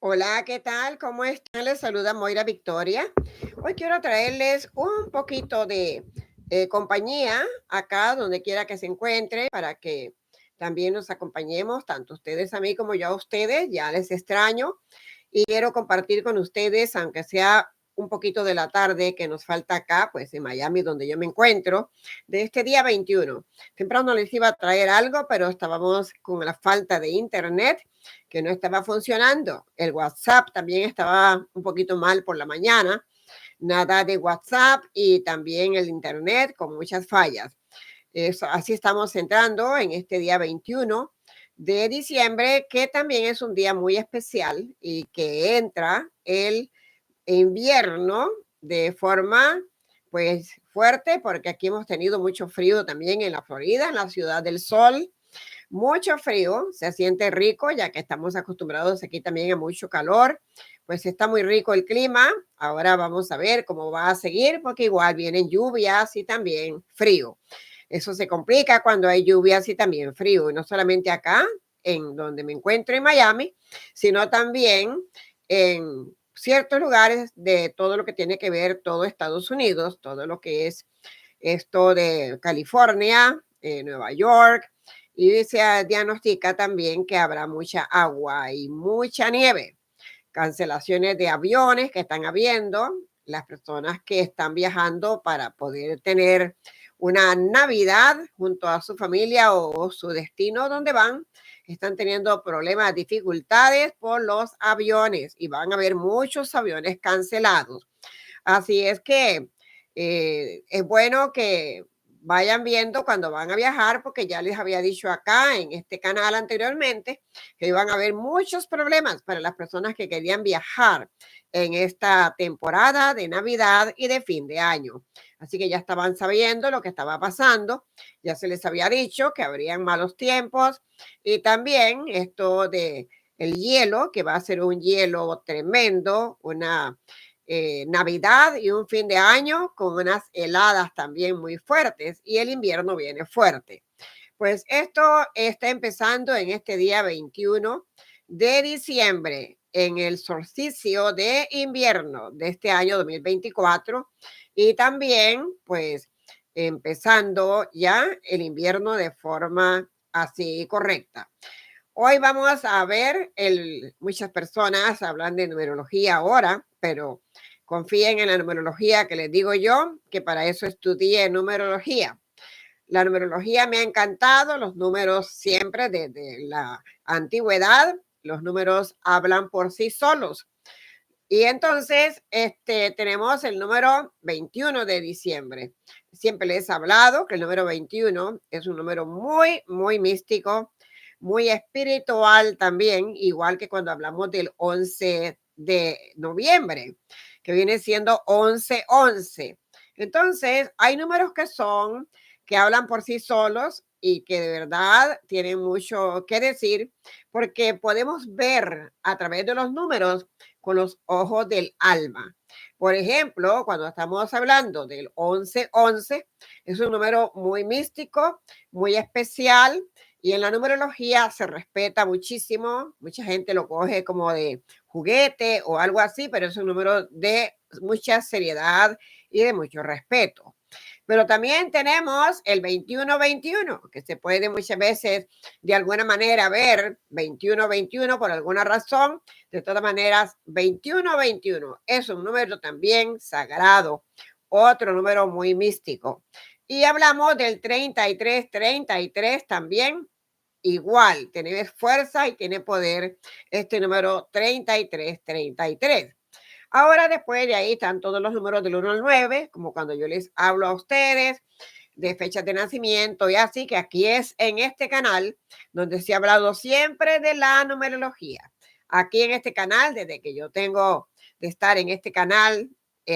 Hola, ¿qué tal? ¿Cómo están? Les saluda Moira Victoria. Hoy quiero traerles un poquito de compañía acá, donde quiera que se encuentre, para que también nos acompañemos, tanto ustedes a mí como yo a ustedes. Ya les extraño y quiero compartir con ustedes, aunque sea un poquito de la tarde que nos falta acá, pues en Miami, donde yo me encuentro, de este día 21. Temprano les iba a traer algo, pero estábamos con la falta de internet que no estaba funcionando. El WhatsApp también estaba un poquito mal por la mañana, nada de WhatsApp y también el internet con muchas fallas. Así estamos entrando en este día 21 de diciembre, que también es un día muy especial y que entra el invierno de forma pues fuerte, porque aquí hemos tenido mucho frío también en la Florida, en la Ciudad del Sol. Mucho frío, se siente rico, ya que estamos acostumbrados aquí también a mucho calor, pues está muy rico el clima. Ahora vamos a ver cómo va a seguir, porque igual vienen lluvias y también frío. Eso se complica cuando hay lluvias y también frío, y no solamente acá, en donde me encuentro en Miami, sino también en ciertos lugares de todo lo que tiene que ver todo Estados Unidos, todo lo que es esto de California, Nueva York, y se diagnostica también que habrá mucha agua y mucha nieve, cancelaciones de aviones que están habiendo, las personas que están viajando para poder tener una Navidad junto a su familia o su destino donde van, están teniendo problemas, dificultades por los aviones y van a haber muchos aviones cancelados. Así es que es bueno que vayan viendo cuando van a viajar, porque ya les había dicho acá en este canal anteriormente que iban a haber muchos problemas para las personas que querían viajar en esta temporada de Navidad y de fin de año. Así que ya estaban sabiendo lo que estaba pasando, ya se les había dicho que habrían malos tiempos y también esto de el hielo, que va a ser un hielo tremendo, una Navidad y un fin de año con unas heladas también muy fuertes, y el invierno viene fuerte. Pues esto está empezando en este día 21 de diciembre, en el solsticio de invierno de este año 2024, y también pues empezando ya el invierno de forma así correcta. Hoy vamos a ver, muchas personas hablan de numerología ahora, pero confíen en la numerología que les digo yo, que para eso estudié numerología. La numerología me ha encantado, los números siempre desde la antigüedad, los números hablan por sí solos. Y entonces, tenemos el número 21 de diciembre. Siempre les he hablado que el número 21 es un número muy, muy místico, muy espiritual también, igual que cuando hablamos del 11 de noviembre, que viene siendo 11-11. Entonces, hay números que hablan por sí solos y que de verdad tienen mucho que decir, porque podemos ver a través de los números con los ojos del alma. Por ejemplo, cuando estamos hablando del 11-11, es un número muy místico, muy especial, y en la numerología se respeta muchísimo. Mucha gente lo coge como de juguete o algo así, pero es un número de mucha seriedad y de mucho respeto. Pero también tenemos el 21-21, que se puede muchas veces de alguna manera ver 21-21 por alguna razón. De todas maneras, 21-21 es un número también sagrado, otro número muy místico. Y hablamos del 33-33 también. Igual, tiene fuerza y tiene poder este número 33-33. Ahora, después de ahí están todos los números del 1 al 9, como cuando yo les hablo a ustedes de fechas de nacimiento y así, que aquí es en este canal donde se ha hablado siempre de la numerología. Aquí en este canal, desde que yo tengo de estar en este canal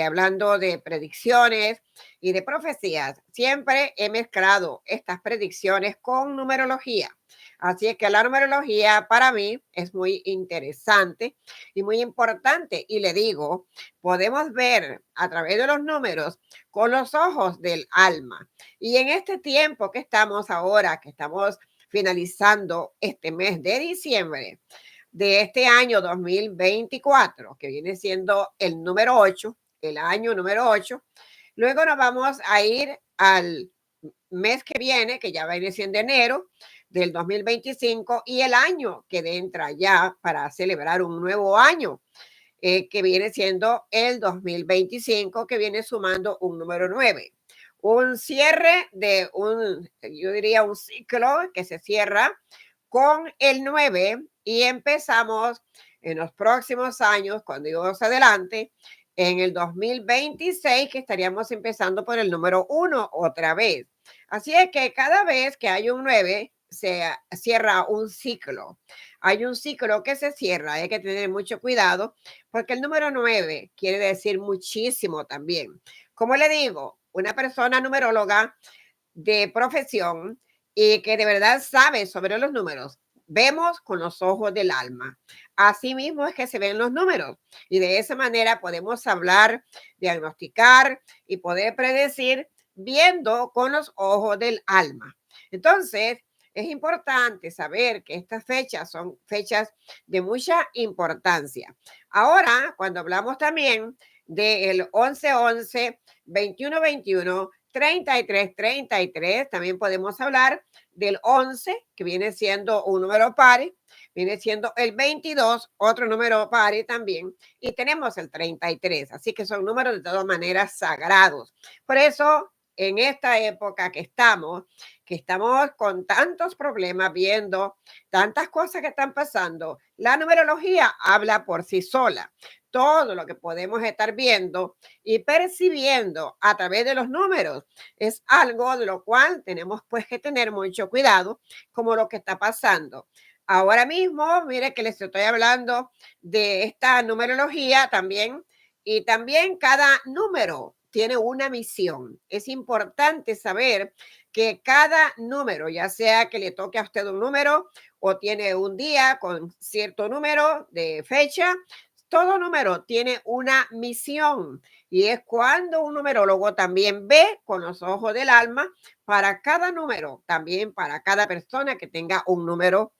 hablando de predicciones y de profecías, siempre he mezclado estas predicciones con numerología. Así es que la numerología para mí es muy interesante y muy importante. Y le digo, podemos ver a través de los números con los ojos del alma. Y en este tiempo que estamos ahora, que estamos finalizando este mes de diciembre, de este año 2024, que viene siendo el número 8, el año número 8. Luego nos vamos a ir al mes que viene, que ya viene siendo enero del 2025, y el año que entra ya para celebrar un nuevo año, que viene siendo el 2025, que viene sumando un número 9. Un cierre de un, yo diría, un ciclo que se cierra con el 9 y empezamos en los próximos años, cuando Dios adelante, en el 2026, que estaríamos empezando por el número 1 otra vez. Así es que cada vez que hay un 9, se cierra un ciclo. Hay un ciclo que se cierra, hay que tener mucho cuidado porque el número 9 quiere decir muchísimo también. Como le digo, una persona numeróloga de profesión y que de verdad sabe sobre los números, vemos con los ojos del alma. Así mismo es que se ven los números y de esa manera podemos hablar, diagnosticar y poder predecir viendo con los ojos del alma. Entonces, es importante saber que estas fechas son fechas de mucha importancia. Ahora, cuando hablamos también del 11-11, 21-21, 33-33, también podemos hablar del 11, que viene siendo un número par, viene siendo el 22, otro número par también, y tenemos el 33, así que son números de todas maneras sagrados. Por eso, en esta época que estamos con tantos problemas, viendo tantas cosas que están pasando, la numerología habla por sí sola. Todo lo que podemos estar viendo y percibiendo a través de los números es algo de lo cual tenemos pues que tener mucho cuidado, como lo que está pasando. Ahora mismo, mire que les estoy hablando de esta numerología también, y también cada número tiene una misión. Es importante saber que cada número, ya sea que le toque a usted un número o tiene un día con cierto número de fecha, todo número tiene una misión y es cuando un numerólogo también ve con los ojos del alma para cada número, también para cada persona que tenga un número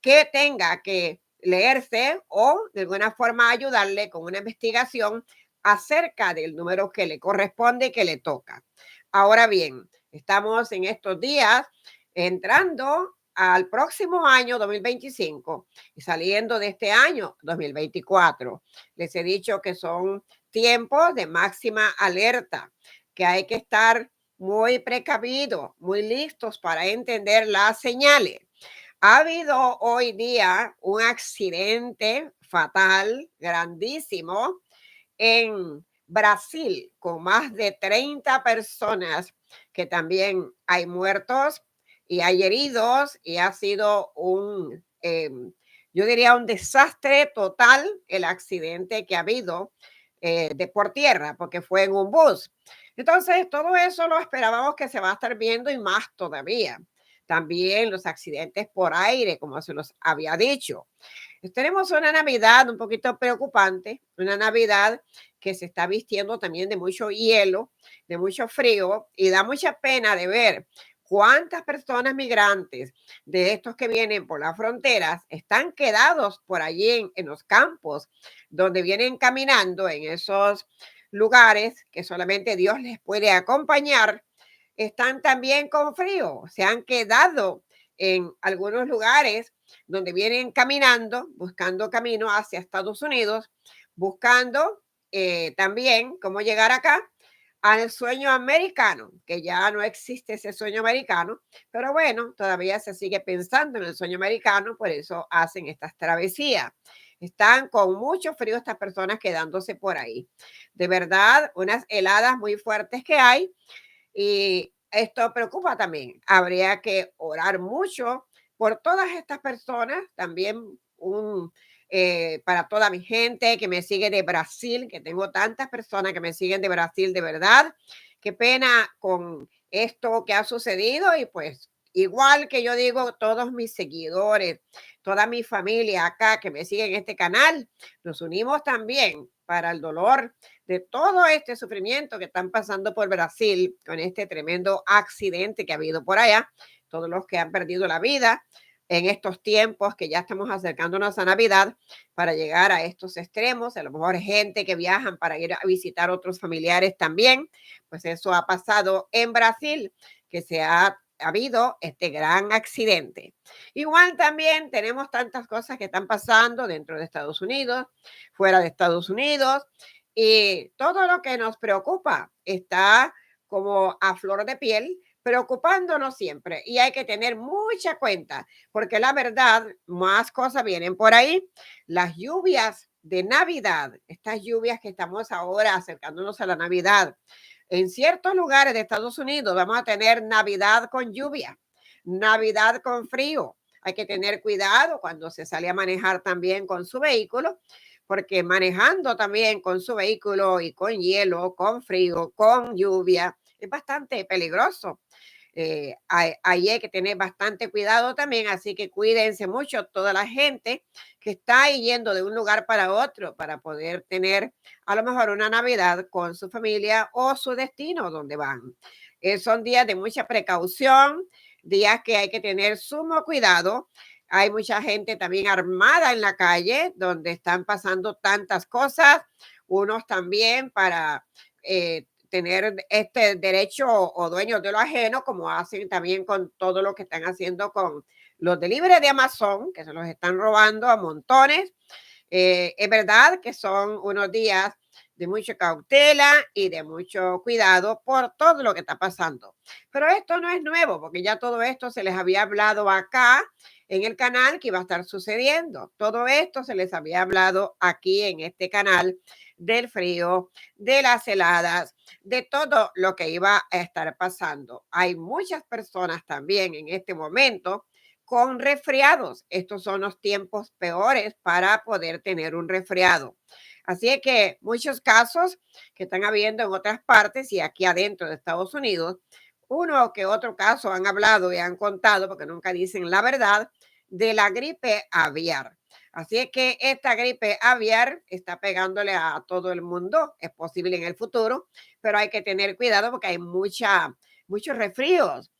que tenga que leerse o de alguna forma ayudarle con una investigación acerca del número que le corresponde y que le toca. Ahora bien, estamos en estos días entrando al próximo año 2025 y saliendo de este año 2024. Les he dicho que son tiempos de máxima alerta, que hay que estar muy precavidos, muy listos para entender las señales. Ha habido hoy día un accidente fatal, grandísimo, en Brasil, con más de 30 personas, que también hay muertos y hay heridos, y ha sido un, yo diría, un desastre total el accidente que ha habido de por tierra, porque fue en un bus. Entonces, todo eso lo esperábamos que se va a estar viendo y más todavía. También los accidentes por aire, como se los había dicho. Tenemos una Navidad un poquito preocupante, una Navidad que se está vistiendo también de mucho hielo, de mucho frío, y da mucha pena de ver cuántas personas migrantes de estos que vienen por las fronteras están quedados por allí en los campos, donde vienen caminando en esos lugares que solamente Dios les puede acompañar. Están también con frío, se han quedado en algunos lugares donde vienen caminando, buscando camino hacia Estados Unidos, buscando también cómo llegar acá al sueño americano, que ya no existe ese sueño americano, pero bueno, todavía se sigue pensando en el sueño americano, por eso hacen estas travesías. Están con mucho frío estas personas quedándose por ahí. De verdad, unas heladas muy fuertes que hay, y esto preocupa también. Habría que orar mucho por todas estas personas, también para toda mi gente que me sigue de Brasil, que tengo tantas personas que me siguen de Brasil, de verdad. Qué pena con esto que ha sucedido y pues igual que yo digo, todos mis seguidores, toda mi familia acá que me siguen en este canal, nos unimos también para el dolor de todo este sufrimiento que están pasando por Brasil con este tremendo accidente que ha habido por allá, todos los que han perdido la vida. en estos tiempos que ya estamos acercándonos a Navidad para llegar a estos extremos. A lo mejor gente que viajan para ir a visitar otros familiares también. Pues eso ha pasado en Brasil, que se ha habido este gran accidente. Igual también tenemos tantas cosas que están pasando dentro de Estados Unidos, fuera de Estados Unidos, y todo lo que nos preocupa está como a flor de piel, preocupándonos siempre. Y hay que tener mucha cuenta, porque la verdad, más cosas vienen por ahí. Las lluvias de Navidad, estas lluvias que estamos ahora acercándonos a la Navidad, en ciertos lugares de Estados Unidos vamos a tener Navidad con lluvia, Navidad con frío. Hay que tener cuidado cuando se sale a manejar también con su vehículo, porque manejando también con su vehículo y con hielo, con frío, con lluvia, es bastante peligroso. Ahí hay que tener bastante cuidado también, así que cuídense mucho toda la gente que está ahí yendo de un lugar para otro para poder tener a lo mejor una Navidad con su familia o su destino donde van. Son días de mucha precaución, días que hay que tener sumo cuidado. Hay mucha gente también armada en la calle donde están pasando tantas cosas, unos también para tener este derecho o dueños de lo ajeno, como hacen también con todo lo que están haciendo con los delivery de Amazon, que se los están robando a montones. Es verdad que son unos días de mucha cautela y de mucho cuidado por todo lo que está pasando. Pero esto no es nuevo, porque ya todo esto se les había hablado acá en el canal que iba a estar sucediendo. Todo esto se les había hablado aquí en este canal del frío, de las heladas, de todo lo que iba a estar pasando. Hay muchas personas también en este momento con resfriados. Estos son los tiempos peores para poder tener un resfriado. Así es que muchos casos que están habiendo en otras partes y aquí adentro de Estados Unidos, uno que otro caso han hablado y han contado, porque nunca dicen la verdad, de la gripe aviar. Así es que esta gripe aviar está pegándole a todo el mundo. Es posible en el futuro, pero hay que tener cuidado porque hay muchos resfríos,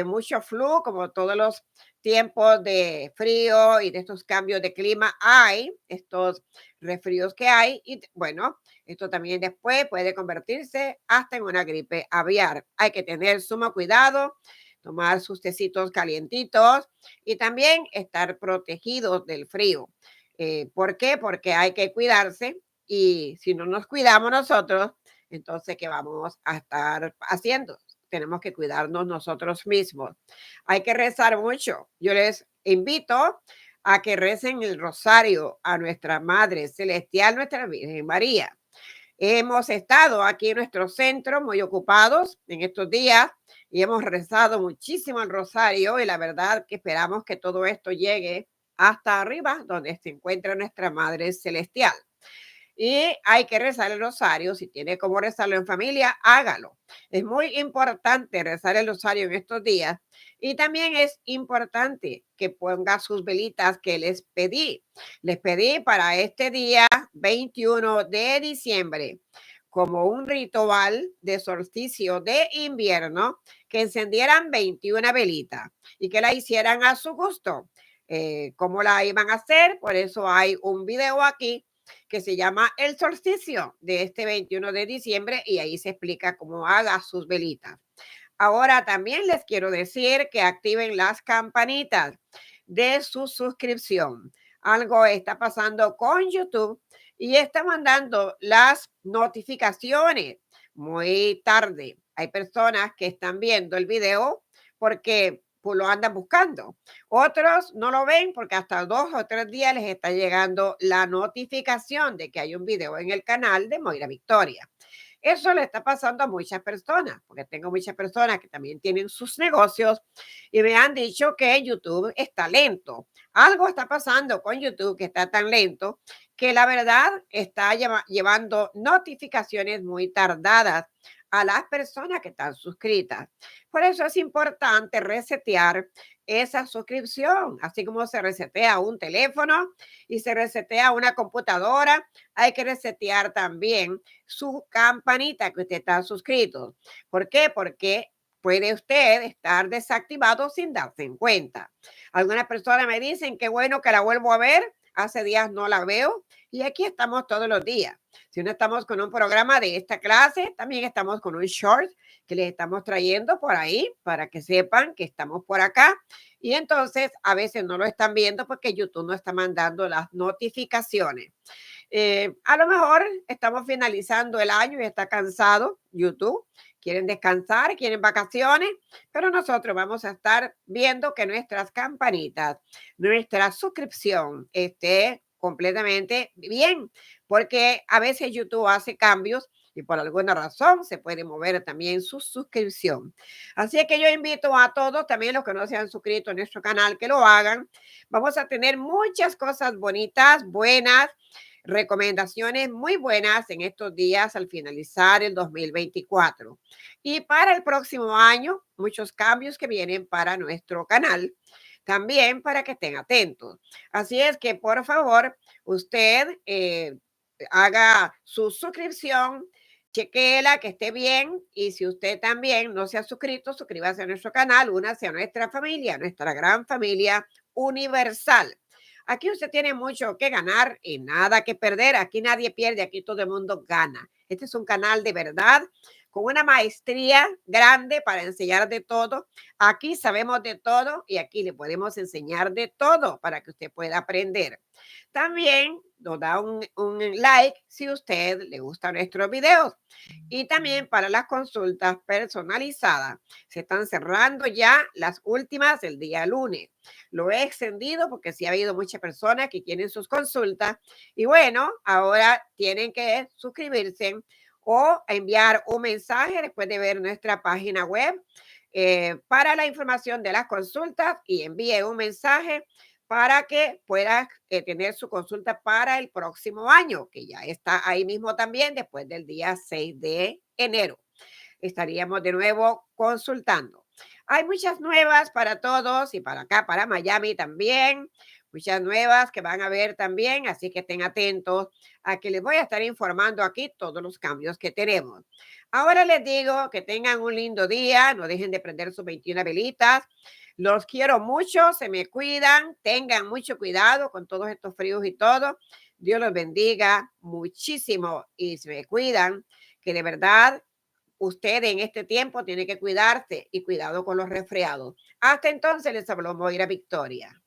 mucho flu, como todos los tiempos de frío y de estos cambios de clima hay, estos resfríos que hay y bueno, esto también después puede convertirse hasta en una gripe aviar. Hay que tener sumo cuidado, tomar sus tecitos calientitos y también estar protegidos del frío. ¿Por qué? Porque hay que cuidarse y si no nos cuidamos nosotros, entonces, ¿qué vamos a estar haciendo? Tenemos que cuidarnos nosotros mismos. Hay que rezar mucho. Yo les invito a que recen el rosario a nuestra Madre Celestial, nuestra Virgen María. Hemos estado aquí en nuestro centro muy ocupados en estos días y hemos rezado muchísimo el rosario y la verdad que esperamos que todo esto llegue hasta arriba donde se encuentra nuestra Madre Celestial. Y hay que rezar el rosario. Si tiene cómo rezarlo en familia, hágalo. Es muy importante rezar el rosario en estos días. Y también es importante que ponga sus velitas que les pedí. Les pedí para este día 21 de diciembre como un ritual de solsticio de invierno que encendieran 21 velitas y que la hicieran a su gusto. ¿Cómo la iban a hacer? Por eso hay un video aquí que se llama El Solsticio de este 21 de diciembre y ahí se explica cómo haga sus velitas. Ahora también les quiero decir que activen las campanitas de su suscripción. Algo está pasando con YouTube y está mandando las notificaciones muy tarde. Hay personas que están viendo el video porque pues, lo andan buscando. Otros no lo ven porque hasta 2 o 3 días les está llegando la notificación de que hay un video en el canal de Moira Victoria. Eso le está pasando a muchas personas, porque tengo muchas personas que también tienen sus negocios y me han dicho que YouTube está lento. Algo está pasando con YouTube que está tan lento que la verdad está llevando notificaciones muy tardadas a las personas que están suscritas. Por eso es importante resetear esa suscripción, así como se resetea un teléfono y se resetea una computadora, hay que resetear también su campanita que usted está suscrito. ¿Por qué? Porque puede usted estar desactivado sin darse en cuenta. Algunas personas me dicen que bueno que la vuelvo a ver, hace días no la veo y aquí estamos todos los días. Si no estamos con un programa de esta clase, también estamos con un short que les estamos trayendo por ahí para que sepan que estamos por acá. Y entonces a veces no lo están viendo porque YouTube no está mandando las notificaciones. A lo mejor estamos finalizando el año y está cansado YouTube. Quieren descansar, quieren vacaciones, pero nosotros vamos a estar viendo que nuestras campanitas, nuestra suscripción esté completamente bien, porque a veces YouTube hace cambios y por alguna razón se puede mover también su suscripción. Así es que yo invito a todos, también los que no se han suscrito a nuestro canal, que lo hagan. Vamos a tener muchas cosas bonitas, buenas, recomendaciones muy buenas en estos días al finalizar el 2024. Y para el próximo año, muchos cambios que vienen para nuestro canal. También para que estén atentos. Así es que, por favor, usted haga su suscripción, chequéela que esté bien y si usted también no se ha suscrito, suscríbase a nuestro canal, únase a nuestra familia, nuestra gran familia universal. Aquí usted tiene mucho que ganar y nada que perder. Aquí nadie pierde, aquí todo el mundo gana. Este es un canal de verdad con una maestría grande para enseñar de todo. Aquí sabemos de todo y aquí le podemos enseñar de todo para que usted pueda aprender. También nos da un like si usted le gusta nuestros videos. Y también para las consultas personalizadas. Se están cerrando ya las últimas el día lunes. Lo he extendido porque sí ha habido muchas personas que quieren sus consultas. Y bueno, ahora tienen que suscribirse o enviar un mensaje después de ver nuestra página web para la información de las consultas y envíe un mensaje para que pueda tener su consulta para el próximo año, que ya está ahí mismo también después del día 6 de enero. Estaríamos de nuevo consultando. Hay muchas nuevas para todos y para acá, para Miami también. Muchas nuevas que van a ver también, así que estén atentos a que les voy a estar informando aquí todos los cambios que tenemos. Ahora les digo que tengan un lindo día, no dejen de prender sus 21 velitas. Los quiero mucho, se me cuidan, tengan mucho cuidado con todos estos fríos y todo. Dios los bendiga muchísimo y se me cuidan, que de verdad usted en este tiempo tiene que cuidarse y cuidado con los resfriados. Hasta entonces les habló Moira Victoria.